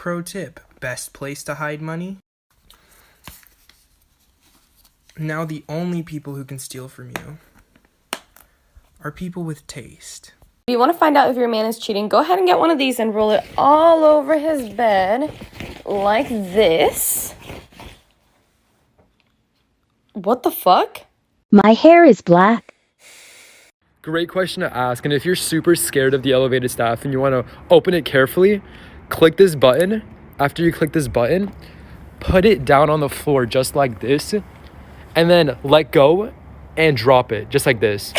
Pro tip, best place to hide money? Now the only people who can steal from you are people with taste. If you want to find out if your man is cheating, go ahead and get one of these and roll it all over his bed like this. What the fuck? My hair is black. Great question to ask. And if you're super scared of the elevated staff and you want to open it carefully, click this button. After you click this button, put it down on the floor just like this, and then let go and drop it just like this.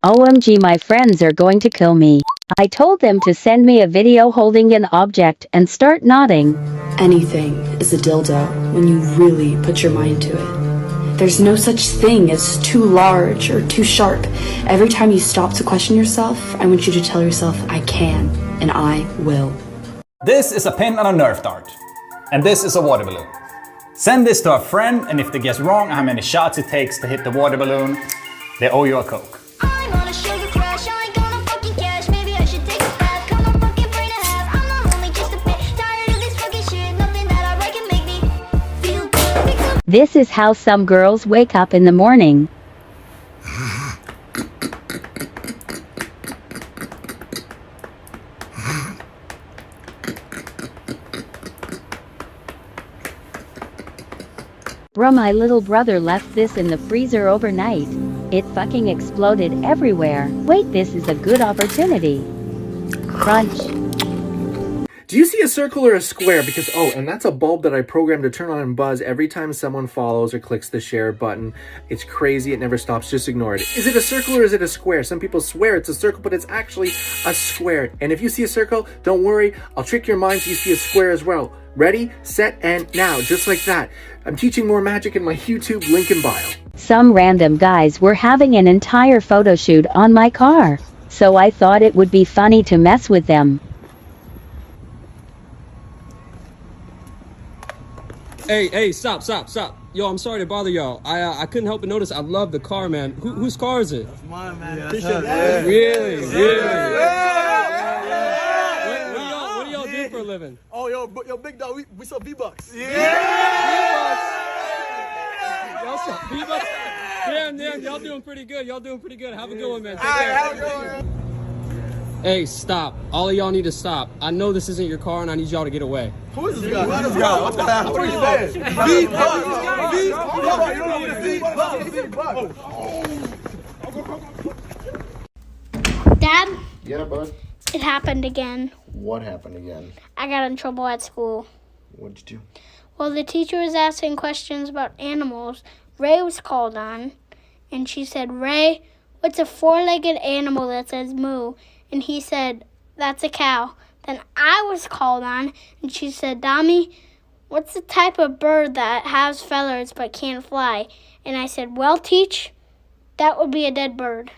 OMG, my friends are going to kill me. I told them to send me a video holding an object and start nodding. Anything is a dildo when you really put your mind to it. There's no such thing as too large or too sharp. Every time you stop to question yourself, I want you to tell yourself, I can and I will. This is a pin and a Nerf dart. And this is a water balloon. Send this to a friend, and if they guess wrong how many shots it takes to hit the water balloon, they owe you a Coke. I'm on a sugar crash, I ain't gonna fucking cash. Maybe I should take a bath, cut my fucking brain in half. I'm not only just a bit tired of this fucking shit. Nothing that I write can make me feel good. This is how some girls wake up in the morning. Bruh, my little brother left this in the freezer overnight. It fucking exploded everywhere. Wait, this is a good opportunity. Crunch. Do you see a circle or a square? Because, oh, and that's a bulb that I programmed to turn on and buzz every time someone follows or clicks the share button. It's crazy. It never stops. Just ignore it. Is it a circle or is it a square? Some people swear it's a circle, but it's actually a square. And if you see a circle, don't worry. I'll trick your mind so you see a square as well. Ready, set, and now. Just like that. I'm teaching more magic in my YouTube link in bio. Some random guys were having an entire photo shoot on my car. So I thought it would be funny to mess with them. Hey, stop. Yo, I'm sorry to bother y'all. I couldn't help but notice I love the car, man. Whose car is it? It's mine, man. Yeah, really? What do y'all do for a living? Oh, yo, big dog, we sell V-Bucks. Y'all sell V-Bucks? Damn, y'all doing pretty good. Have a good one, man. Take care. Have a good one. Hey, stop. All of y'all need to stop. I know this isn't your car, and I need y'all to get away. Who is this guy? What the hell? What are you saying? V-Bucks. You don't know what V-Bucks. Dad, Yeah, bud. it happened again. What happened again? I got in trouble at school. What'd you do? Well, the teacher was asking questions about animals. Ray was called on, and she said, Ray, what's a four-legged animal that says moo? And he said, that's a cow. Then I was called on, and she said, Dami, what's the type of bird that has feathers but can't fly? And I said, well, teach, that would be a dead bird.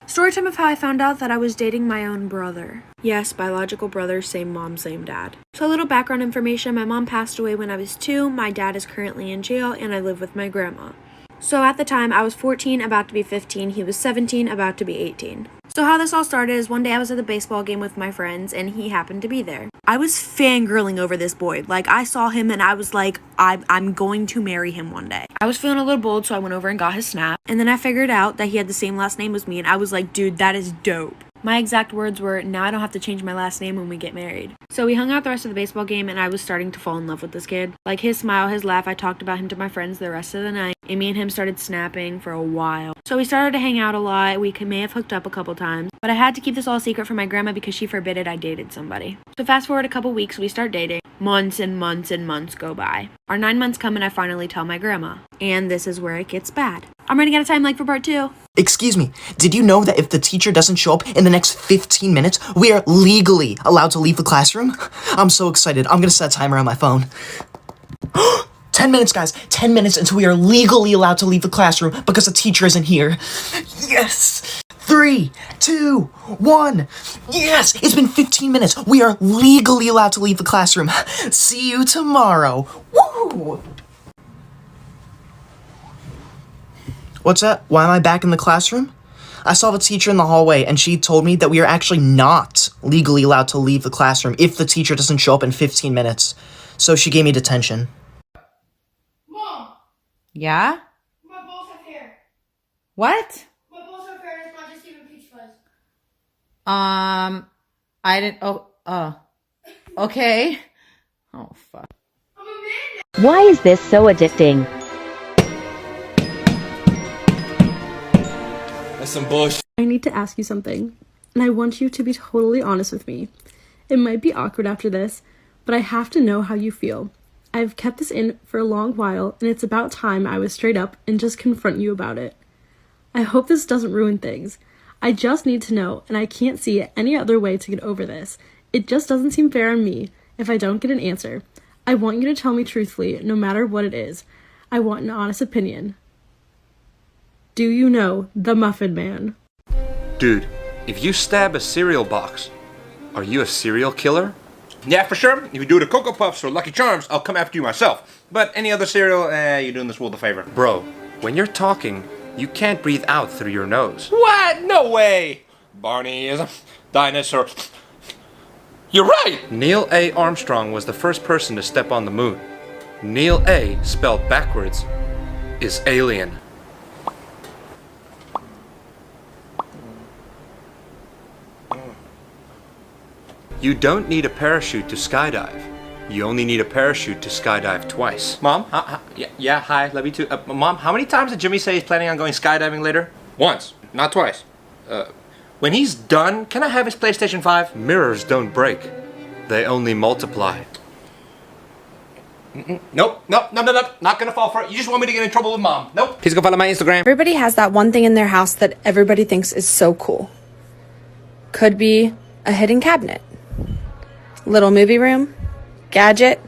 Story time of how I found out that I was dating my own brother. Yes, biological brother, same mom, same dad. So a little background information, my mom passed away when I was 2, my dad is currently in jail, and I live with my grandma. So at the time, I was 14, about to be 15, he was 17, about to be 18. So how this all started is one day I was at the baseball game with my friends, and he happened to be there. I was fangirling over this boy. Like, I saw him and I was like, I'm going to marry him one day. I was feeling a little bold, so I went over and got his snap. And then I figured out that he had the same last name as me, and I was like, dude, that is dope. My exact words were, now I don't have to change my last name when we get married. So we hung out the rest of the baseball game, and I was starting to fall in love with this kid. Like, his smile, his laugh, I talked about him to my friends the rest of the night, and me and him started snapping for a while. So we started to hang out a lot. We may have hooked up a couple times, but I had to keep this all secret from my grandma because she forbid I dated somebody. So fast forward a couple weeks, we start dating. Months and months and months go by. Our 9 months come and I finally tell my grandma. And this is where it gets bad. I'm running out of time, like, for part 2. Excuse me, did you know that if the teacher doesn't show up in the next 15 minutes, we are legally allowed to leave the classroom? I'm so excited. I'm gonna set a timer on my phone. 10 minutes, guys. 10 minutes until we are legally allowed to leave the classroom because the teacher isn't here. Yes! 3, 2, 1. Yes! It's been 15 minutes. We are legally allowed to leave the classroom. See you tomorrow. Woo! What's that? Why am I back in the classroom? I saw the teacher in the hallway, and she told me that we are actually not legally allowed to leave the classroom if the teacher doesn't show up in 15 minutes. So she gave me detention. Mom, Yeah? my balls have hair. What? My balls have hair and it's not just even peach fuzz. I didn't. Okay. Oh, fuck. Why is this so addicting? That's some bullshit. I need to ask you something, and I want you to be totally honest with me. It might be awkward after this, but I have to know how you feel. I've kept this in for a long while, and it's about time I was straight up and just confront you about it. I hope this doesn't ruin things. I just need to know, and I can't see any other way to get over this. It just doesn't seem fair on me if I don't get an answer. I want you to tell me truthfully, no matter what it is. I want an honest opinion. Do you know the Muffin Man? Dude, if you stab a cereal box, are you a serial killer? Yeah, for sure. If you do the Cocoa Puffs or Lucky Charms, I'll come after you myself. But any other cereal, you're doing this world a favor. Bro, when you're talking, you can't breathe out through your nose. What? No way! Barney is a dinosaur. You're right! Neil A. Armstrong was the first person to step on the moon. Neil A., spelled backwards, is alien. You don't need a parachute to skydive. You only need a parachute to skydive twice. Mom? Yeah, hi, love you too. Mom, how many times did Jimmy say he's planning on going skydiving later? Once, not twice. When he's done, can I have his PlayStation 5? Mirrors don't break. They only multiply. Nope, not gonna fall for it. You just want me to get in trouble with Mom. Nope. Please go follow my Instagram. Everybody has that one thing in their house that everybody thinks is so cool. Could be a hidden cabinet, little movie room, gadget,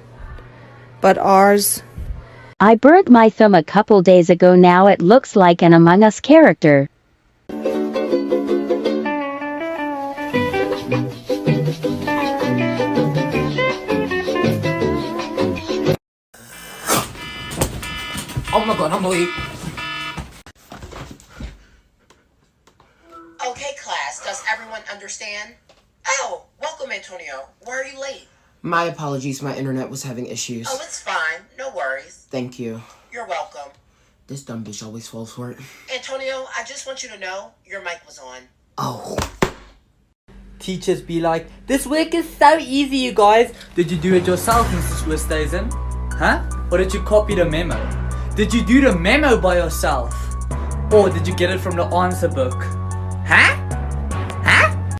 but ours... I burned my thumb a couple days ago. Now it looks like an Among Us character. Oh my god, I'm late. Okay, class, does everyone understand? Oh, welcome, Antonio. Why are you late? My apologies, my internet was having issues. Oh, it's fine. No worries. Thank you. You're welcome. This dumb bitch always falls for it. Antonio, I just want you to know your mic was on. Oh. Teachers be like, this work is so easy, you guys. Did you do it yourself, Mrs. Westhuizen? Huh? Or did you copy the memo? Did you do the memo by yourself? Or did you get it from the answer book? Huh?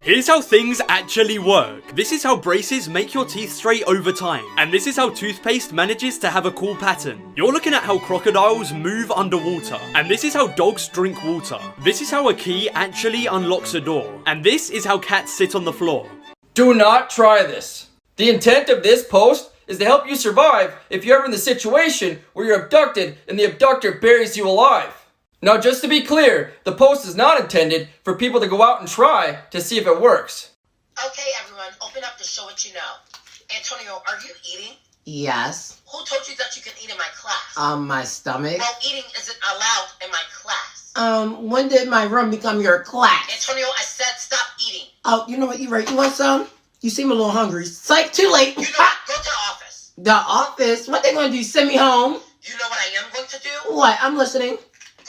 Here's how things actually work. This is how braces make your teeth straight over time. And this is how toothpaste manages to have a cool pattern. You're looking at how crocodiles move underwater. And this is how dogs drink water. This is how a key actually unlocks a door. And this is how cats sit on the floor. Do not try this. The intent of this post is to help you survive if you're ever in the situation where you're abducted and the abductor buries you alive. Now, just to be clear, the post is not intended for people to go out and try to see if it works. Okay, everyone, open up to show what you know. Antonio, are you eating? Yes. Who told you that you can eat in my class? My stomach. Well, eating isn't allowed in my class. When did my room become your class? Antonio, I said stop eating. Oh, you know what, you're right. You want some? You seem a little hungry. Psych, too late. You know what? Go to the office. The office? What they gonna do, send me home? You know what I am going to do? What? I'm listening.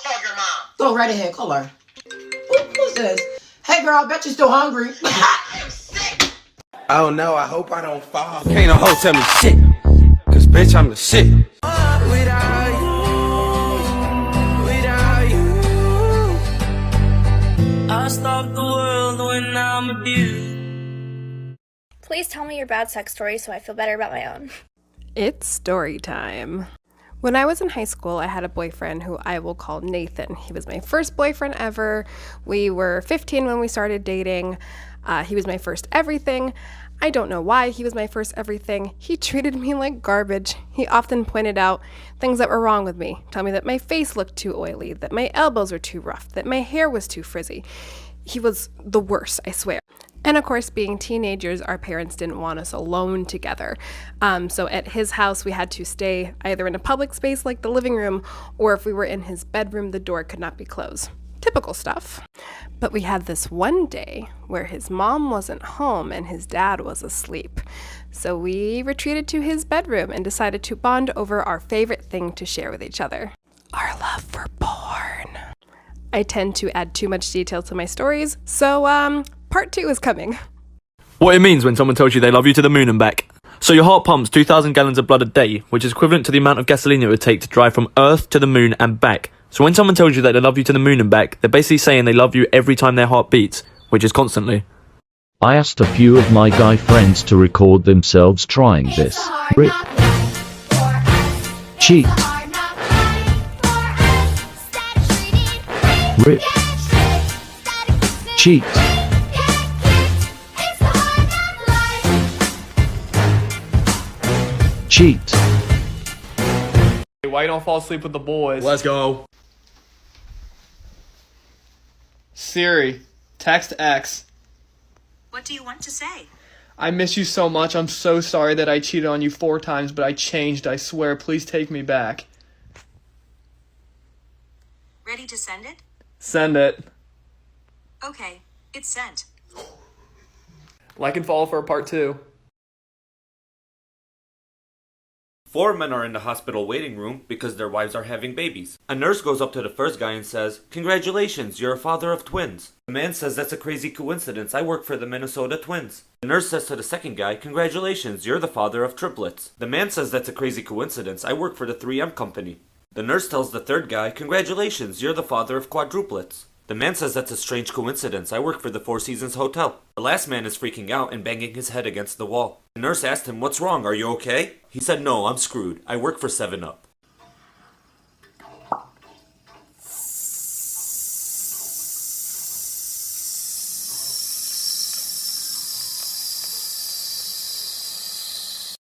Call your mom. Go right ahead, call her. Who's this? Hey girl, I bet you're still hungry. I'm sick. Oh no, I hope I don't fall. Can't no hoe tell me shit. Cause bitch, I'm the shit. I stop the world when I'm abused. Please tell me your bad sex story so I feel better about my own. It's story time. When I was in high school, I had a boyfriend who I will call Nathan. He was my first boyfriend ever. We were 15 when we started dating. He was my first everything. I don't know why he was my first everything. He treated me like garbage. He often pointed out things that were wrong with me. Tell me that my face looked too oily, that my elbows were too rough, that my hair was too frizzy. He was the worst, I swear. And of course, being teenagers, our parents didn't want us alone together. So at his house, we had to stay either in a public space like the living room, or if we were in his bedroom, the door could not be closed. Typical stuff. But we had this one day where his mom wasn't home and his dad was asleep. So we retreated to his bedroom and decided to bond over our favorite thing to share with each other. Our love for porn. I tend to add too much detail to my stories, so part 2 is coming. What it means when someone tells you they love you to the moon and back. So your heart pumps 2,000 gallons of blood a day, which is equivalent to the amount of gasoline it would take to drive from Earth to the moon and back. So when someone tells you that they love you to the moon and back, they're basically saying they love you every time their heart beats, which is constantly. I asked a few of my guy friends to record themselves trying this. Rip. Cheat. Rip. Cheat. Cheat. Why you don't fall asleep with the boys? Let's go. Siri, text X. What do you want to say? I miss you so much. I'm so sorry that I cheated on you 4 times, but I changed, I swear. Please take me back. Ready to send it? Send it. Okay, it's sent. Like and follow for part 2. 4 men are in the hospital waiting room because their wives are having babies. A nurse goes up to the first guy and says, "Congratulations, you're a father of twins." The man says, "That's a crazy coincidence. I work for the Minnesota Twins." The nurse says to the second guy, "Congratulations, you're the father of triplets." The man says, "That's a crazy coincidence. I work for the 3M company." The nurse tells the third guy, "Congratulations, you're the father of quadruplets." The man says, "That's a strange coincidence. I work for the Four Seasons Hotel." The last man is freaking out and banging his head against the wall. The nurse asked him, "What's wrong? Are you okay?" He said, "No, I'm screwed. I work for 7-Up."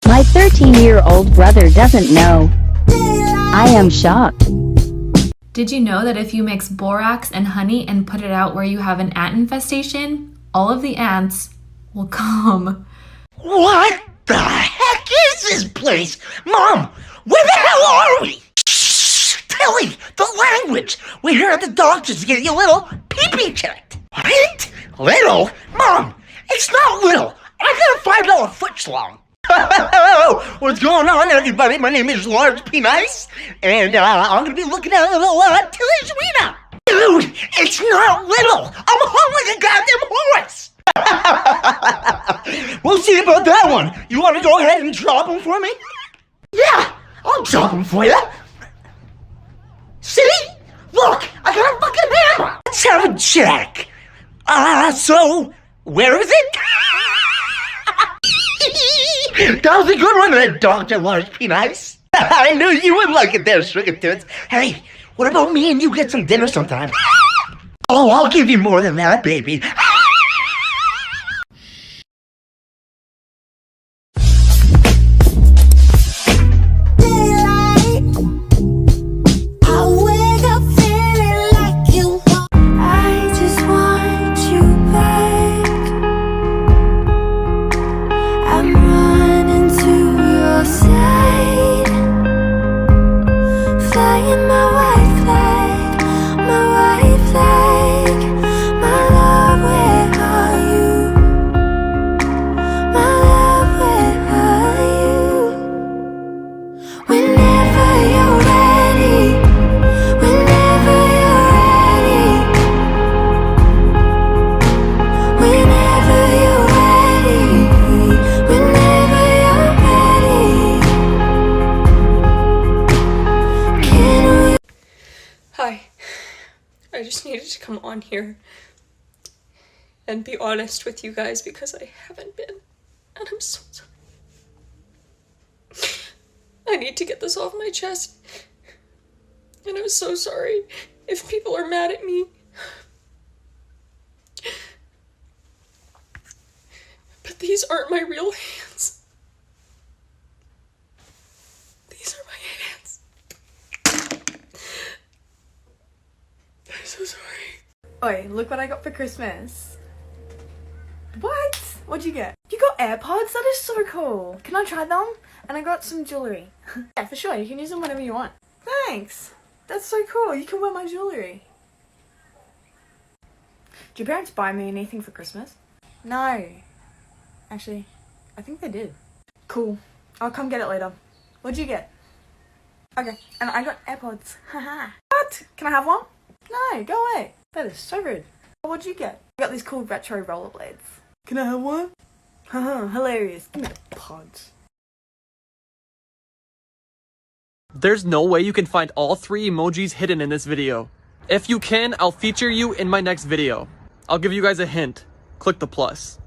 My 13-year-old brother doesn't know. I am shocked. Did you know that if you mix borax and honey and put it out where you have an ant infestation, all of the ants will come? What the heck is this place? Mom, where the hell are we? Shh, Tilly, the language. We're here at the doctor's to get you a little pee-pee checked. What? Little? Mom, it's not little. I got a $5 foot schlong. What's going on, everybody? My name is Large P. Nice, and I'm gonna be looking at a little Tilly's wiener. Dude, it's not little. I'm hauling a goddamn horse. We'll see about that one. You want to go ahead and drop him for me? Yeah, I'll drop him for you. See? Look, I got a fucking hammer. Let's have a check. So, where is it? That was a good one there, Dr. Large P. Nice. I knew you would like it there, Sugar Toots. Hey, what about me and you get some dinner sometime? Oh, I'll give you more than that, baby. I just needed to come on here and be honest with you guys because I haven't been, and I'm so sorry. I need to get this off my chest, and I'm so sorry if people are mad at me. But these aren't my real hands. These are my hands. I'm so sorry. Oi, look what I got for Christmas. What? What'd you get? You got AirPods? That is so cool. Can I try them? And I got some jewellery. Yeah, for sure. You can use them whenever you want. Thanks. That's so cool. You can wear my jewellery. Do your parents buy me anything for Christmas? No. Actually, I think they did. Cool. I'll come get it later. What'd you get? Okay, and I got AirPods. Haha. What? Can I have one? No, go away. That is so rude. What'd you get? I got these cool retro rollerblades. Can I have one? Haha, hilarious. Give me the pods. There's no way you can find all 3 emojis hidden in this video. If you can, I'll feature you in my next video. I'll give you guys a hint. Click the plus.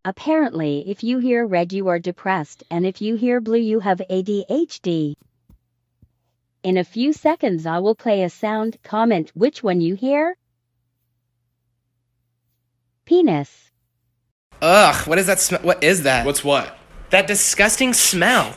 Apparently, if you hear red, you are depressed, and if you hear blue, you have ADHD. In a few seconds, I will play a sound. Comment which one you hear. Penis. Ugh, what is that smell? What is that? What's what? That disgusting smell.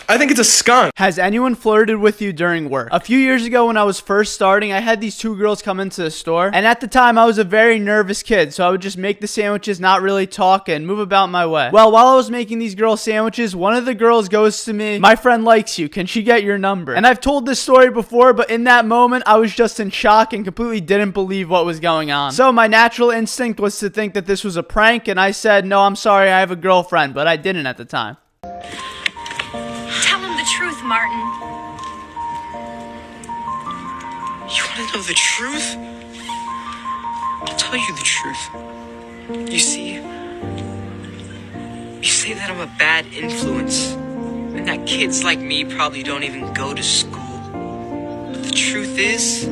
I think it's a skunk. Has anyone flirted with you during work? A few years ago when I was first starting, I had these 2 girls come into the store. And at the time, I was a very nervous kid. So I would just make the sandwiches, not really talk, and move about my way. Well, while I was making these girls sandwiches, one of the girls goes to me, "My friend likes you. Can she get your number?" And I've told this story before, but in that moment, I was just in shock and completely didn't believe what was going on. So my natural instinct was to think that this was a prank. And I said, "No, I'm sorry, I have a girlfriend," but I didn't at the time. Truth, Martin. You want to know the truth? I'll tell you the truth. You see, you say that I'm a bad influence, and that kids like me probably don't even go to school. But the truth is,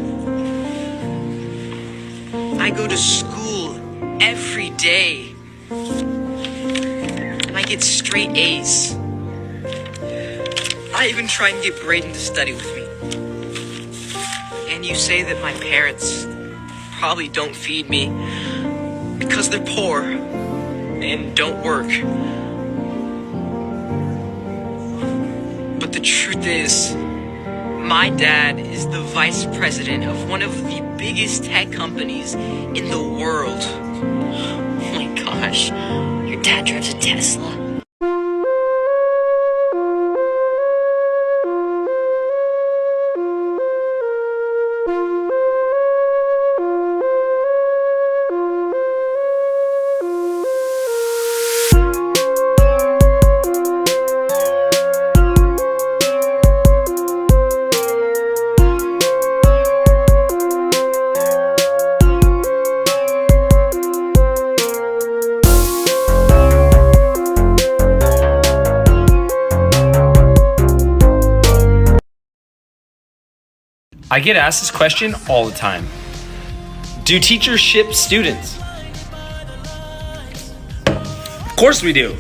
I go to school every day, and I get straight A's. I even try and get Braden to study with me. And you say that my parents probably don't feed me because they're poor and don't work. But the truth is, my dad is the vice president of one of the biggest tech companies in the world. Oh my gosh, your dad drives a Tesla. I get asked this question all the time. Do teachers ship students? Of course we do.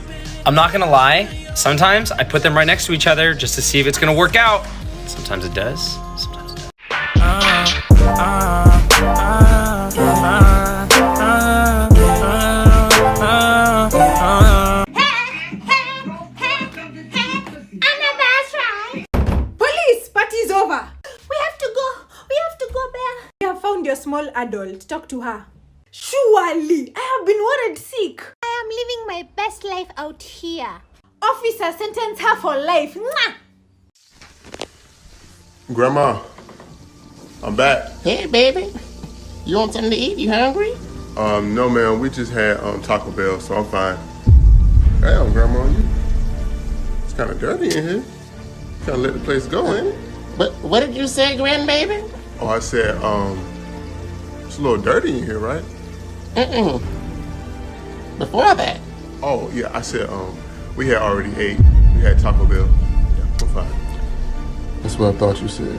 I'm not gonna lie, sometimes I put them right next to each other just to see if it's gonna work out. Sometimes it does, sometimes it doesn't. Police! Party's over! We have to go back. We have found your small adult. Talk to her. Surely, I have been worried sick. I am living my best life out here. Officer, sentence her for life. Mwah! Grandma, I'm back. Hey, baby. You want something to eat? You hungry? No, man. We just had Taco Bell, so I'm fine. Damn, Grandma, it's kind of dirty in here. Kind of let the place go, ain't it? But what did you say, grandbaby? Oh, I said, it's a little dirty in here, right? Before that. Oh, yeah, I said, we had already ate. We had Taco Bell. Yeah, I'm fine. That's what I thought you said.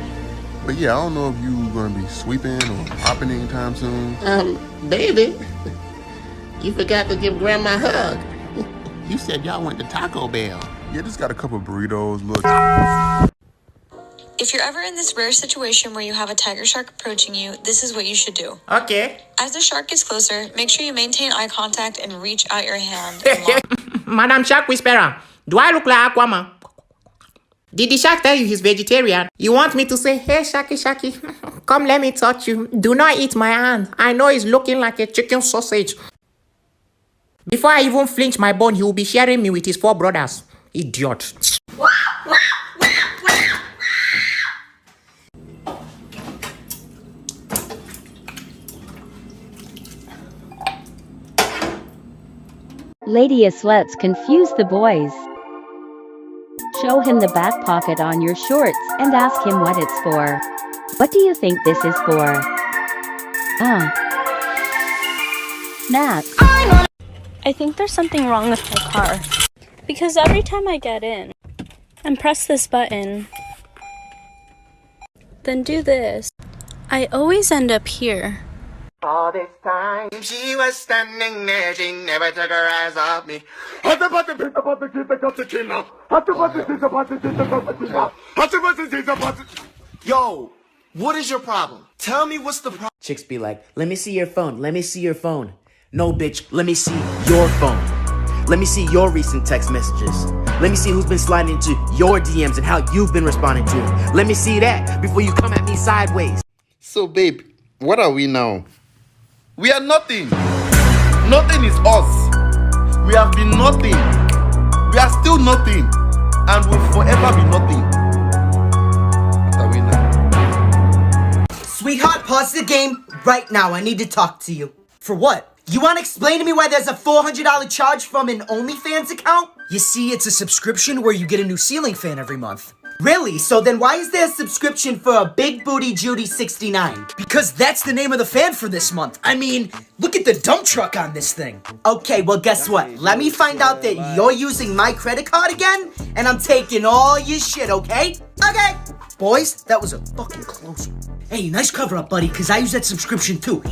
But yeah, I don't know if you were gonna be sweeping or mopping anytime soon. Baby, you forgot to give Grandma a hug. You said y'all went to Taco Bell. Yeah, just got a couple of burritos, little... If you're ever in this rare situation where you have a tiger shark approaching you, this is what you should do. Okay. As the shark gets closer, make sure you maintain eye contact and reach out your hand. Madam Shark Whisperer, do I look like Aquaman? Did the shark tell you he's vegetarian? You want me to say, hey, Sharky, Sharky, come let me touch you. Do not eat my hand. I know it's looking like a chicken sausage. Before I even flinch my bone, he will be sharing me with his 4 brothers. Idiot. Ladies, let's confuse the boys. Show him the back pocket on your shorts and ask him what it's for. What do you think this is for? Snacks. I think there's something wrong with my car. Because every time I get in and press this button, then do this, I always end up here. All this time she was standing there, she never took her eyes off me. Yo, what is your problem? Tell me what's the problem. Chicks be like, let me see your phone, let me see your phone. No, bitch, let me see your phone. Let me see your recent text messages. Let me see who's been sliding into your DMs and how you've been responding to it. Let me see that before you come at me sideways. So, babe, what are we now? We are nothing. Nothing is us. We have been nothing. We are still nothing. And will forever be nothing. What are we now? Sweetheart, pause the game right now. I need to talk to you. For what? You want to explain to me why there's a $400 charge from an OnlyFans account? You see, it's a subscription where you get a new ceiling fan every month. Really? So then why is there a subscription for a Big Booty Judy 69? Because that's the name of the fan for this month. I mean, look at the dump truck on this thing. Okay, well guess what? Let me find out that you're using my credit card again, and I'm taking all your shit, okay? Okay. Boys, that was a fucking close one. Hey, nice cover up, buddy, because I use that subscription too.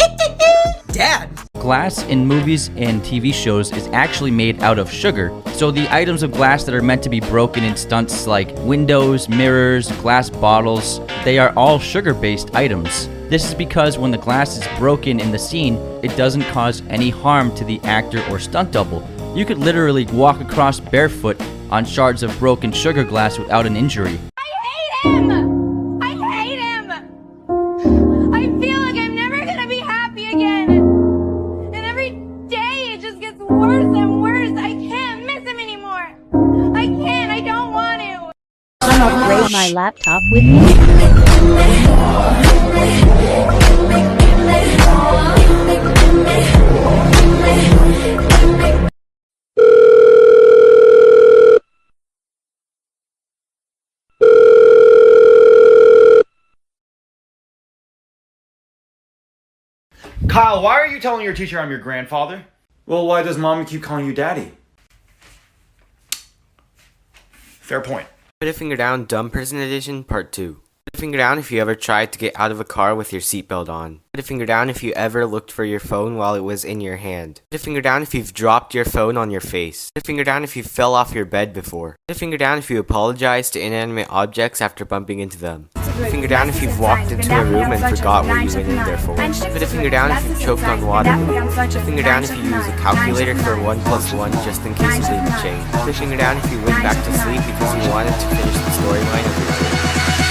Dad. Glass in movies and TV shows is actually made out of sugar. So the items of glass that are meant to be broken in stunts like windows, mirrors, glass bottles, they are all sugar-based items. This is because when the glass is broken in the scene, it doesn't cause any harm to the actor or stunt double. You could literally walk across barefoot on shards of broken sugar glass without an injury. Upgrade my laptop with me. Kyle, why are you telling your teacher I'm your grandfather? Well, why does mommy keep calling you daddy? Fair point. Put a Finger Down Dumb Person Edition Part 2. Put a finger down if you ever tried to get out of a car with your seatbelt on. Put a finger down if you ever looked for your phone while it was in your hand. Put a finger down if you've dropped your phone on your face. Put a finger down if you fell off your bed before. Put a finger down if you apologized to inanimate objects after bumping into them. Put a finger down if you've walked into a room and forgot what you went in there for. Put a finger down if you've choked on water. Put a finger down if you use a calculator for 1 + 1 just in case you leave a change. Put a finger down if you went back to sleep because you wanted to finish the storyline of your day.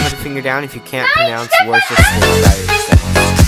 Put a finger down if you can't pronounce Worcestershire.